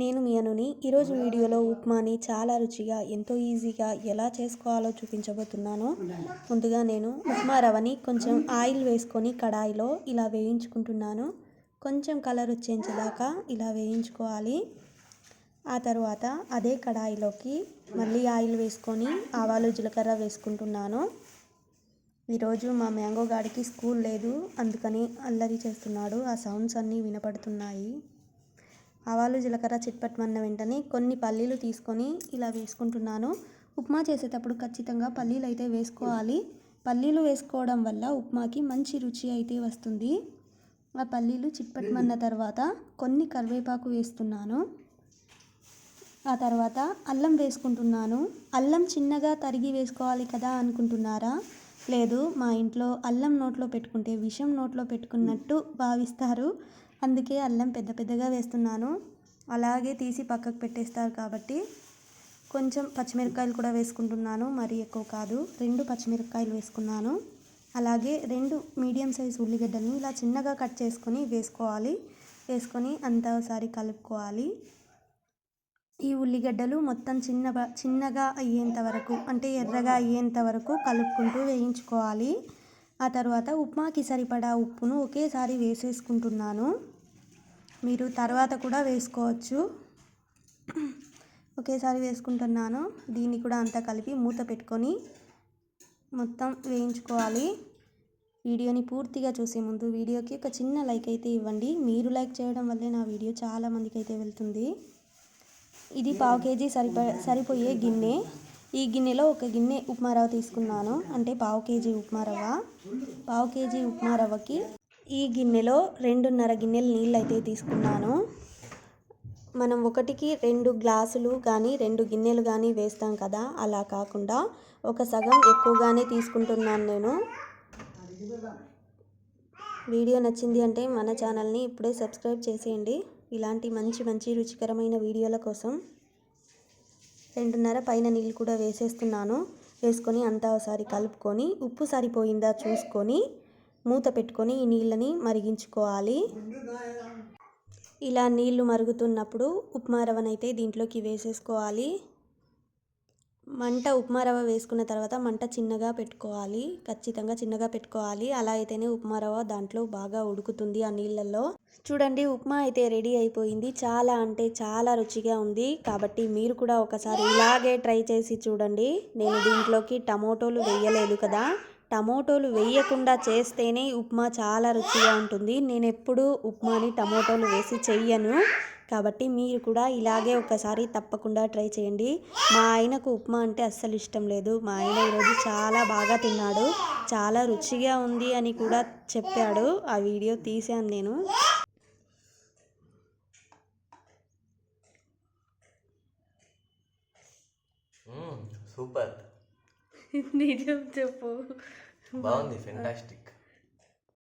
నేను మీ అనుని. ఈరోజు వీడియోలో ఉప్మాని చాలా రుచిగా ఎంతో ఈజీగా ఎలా చేసుకోవాలో చూపించబోతున్నాను. ముందుగా నేను ఉప్మా రవ్వని కొంచెం ఆయిల్ వేసుకొని కడాయిలో ఇలా వేయించుకుంటున్నాను. కొంచెం కలర్ వచ్చేంచేదాకా ఇలా వేయించుకోవాలి. ఆ తర్వాత అదే కడాయిలోకి మళ్ళీ ఆయిల్ వేసుకొని ఆవాలు జీలకర్ర వేసుకుంటున్నాను. ఈరోజు మా మ్యాంగో గాడికి స్కూల్ లేదు, అందుకని అల్లరి చేస్తున్నాడు. ఆ సౌండ్స్ అన్నీ వినపడుతున్నాయి. ఆవాలు జీలకర్ర చిట్పట్టమన్న వెంటనే కొన్ని పల్లీలు తీసుకొని ఇలా వేసుకుంటున్నాను. ఉప్మా చేసేటప్పుడు ఖచ్చితంగా పల్లీలు అయితే వేసుకోవాలి. పల్లీలు వేసుకోవడం వల్ల ఉప్మాకి మంచి రుచి అయితే వస్తుంది. ఆ పల్లీలు చిట్పట్టమన్న తర్వాత కొన్ని కరివేపాకు వేస్తున్నాను. ఆ తర్వాత అల్లం వేసుకుంటున్నాను. అల్లం చిన్నగా తరిగి వేసుకోవాలి కదా అనుకుంటున్నారా? లేదు, మా ఇంట్లో అల్లం నోట్లో పెట్టుకుంటే విషం నోట్లో పెట్టుకున్నట్టు భావిస్తారు. అందుకే అల్లం పెద్ద పెద్దగా వేస్తున్నాను. అలాగే తీసి పక్కకు పెట్టేస్తారు కాబట్టి కొంచెం పచ్చిమిరపకాయలు కూడా వేసుకుంటున్నాను. మరీ ఎక్కువ కాదు, 2 పచ్చిమిరపకాయలు వేసుకున్నాను. అలాగే 2 మీడియం సైజ్ ఉల్లిగడ్డల్ని ఇలా చిన్నగా కట్ చేసుకొని వేసుకోవాలి. వేసుకొని అంతా ఒకసారి కలుపుకోవాలి. ఈ ఉల్లిగడ్డలు మొత్తం చిన్నగా అయ్యేంత వరకు, అంటే ఎర్రగా అయ్యేంత వరకు కలుపుకుంటూ వేయించుకోవాలి. ఆ తర్వాత ఉప్మాకి సరిపడా ఉప్పును ఒకేసారి వేసేసుకుంటున్నాను. మీరు తర్వాత కూడా వేసుకోవచ్చు. ఒకేసారి వేసుకుంటున్నాను. దీన్ని కూడా అంతా కలిపి మూత పెట్టుకొని మొత్తం వేయించుకోవాలి. వీడియోని పూర్తిగా చూసే ముందు వీడియోకి ఒక చిన్న లైక్ అయితే ఇవ్వండి. మీరు లైక్ చేయడం వల్లే నా వీడియో చాలా మందికి అయితే వెళ్తుంది. ఇది పావు కేజీ సరిపోయే గిన్నె. ఈ గిన్నెలో ఒక గిన్నె ఉప్మా రవ్వ తీసుకున్నాను, అంటే పావు కేజీ ఉప్మా రవ్వ. పావు కేజీ ఉప్మా రవ్వకి ఈ గిన్నెలో 2.5 గిన్నెలు నీళ్ళు అయితే తీసుకున్నాను. మనం 1కి 2 గ్లాసులు కానీ 2 గిన్నెలు కానీ వేస్తాం కదా, అలా కాకుండా ఒక సగం ఎక్కువగానే తీసుకుంటున్నాను నేను. వీడియో నచ్చింది అంటే మన ఛానల్ని ఇప్పుడే సబ్స్క్రైబ్ చేసేయండి. ఇలాంటి మంచి రుచికరమైన వీడియోల కోసం. 2.5 పైన నీళ్ళు కూడా వేసేస్తున్నాను. వేసుకొని అంతా ఒకసారి కలుపుకొని ఉప్పు సరిపోయిందా చూసుకొని మూత పెట్టుకొని ఈ నీళ్ళని మరిగించుకోవాలి. ఇలా నీళ్లు మరుగుతున్నప్పుడు ఉప్మా రవ్వనైతే దీంట్లోకి వేసేసుకోవాలి. మంట ఉప్మా రవ్వ వేసుకున్న తర్వాత మంట చిన్నగా పెట్టుకోవాలి. ఖచ్చితంగా చిన్నగా పెట్టుకోవాలి. అలా అయితేనే ఉప్మా రవ్వ దాంట్లో బాగా ఉడుకుతుంది ఆ నీళ్ళల్లో. చూడండి, ఉప్మా అయితే రెడీ అయిపోయింది. చాలా అంటే చాలా రుచిగా ఉంది. కాబట్టి మీరు కూడా ఒకసారి ఇలాగే ట్రై చేసి చూడండి. నేను దీంట్లోకి టమోటోలు వేయలేదు కదా, టమోటోలు వేయకుండా చేస్తేనే ఉప్మా చాలా రుచిగా ఉంటుంది. నేను ఎప్పుడూ ఉప్మాని టమోటోలు వేసి చెయ్యను. కాబట్టి మీరు కూడా ఇలాగే ఒకసారి తప్పకుండా ట్రై చేయండి. మా ఆయనకు ఉప్మా అంటే అస్సలు ఇష్టం లేదు. మా ఆయన ఈరోజు చాలా బాగా తిన్నాడు. చాలా రుచిగా ఉంది అని కూడా చెప్పాడు. ఆ వీడియో తీసాను నేను. సూపర్. నిజం చెప్పు. బాగుంది, ఫెంటాస్టిక్.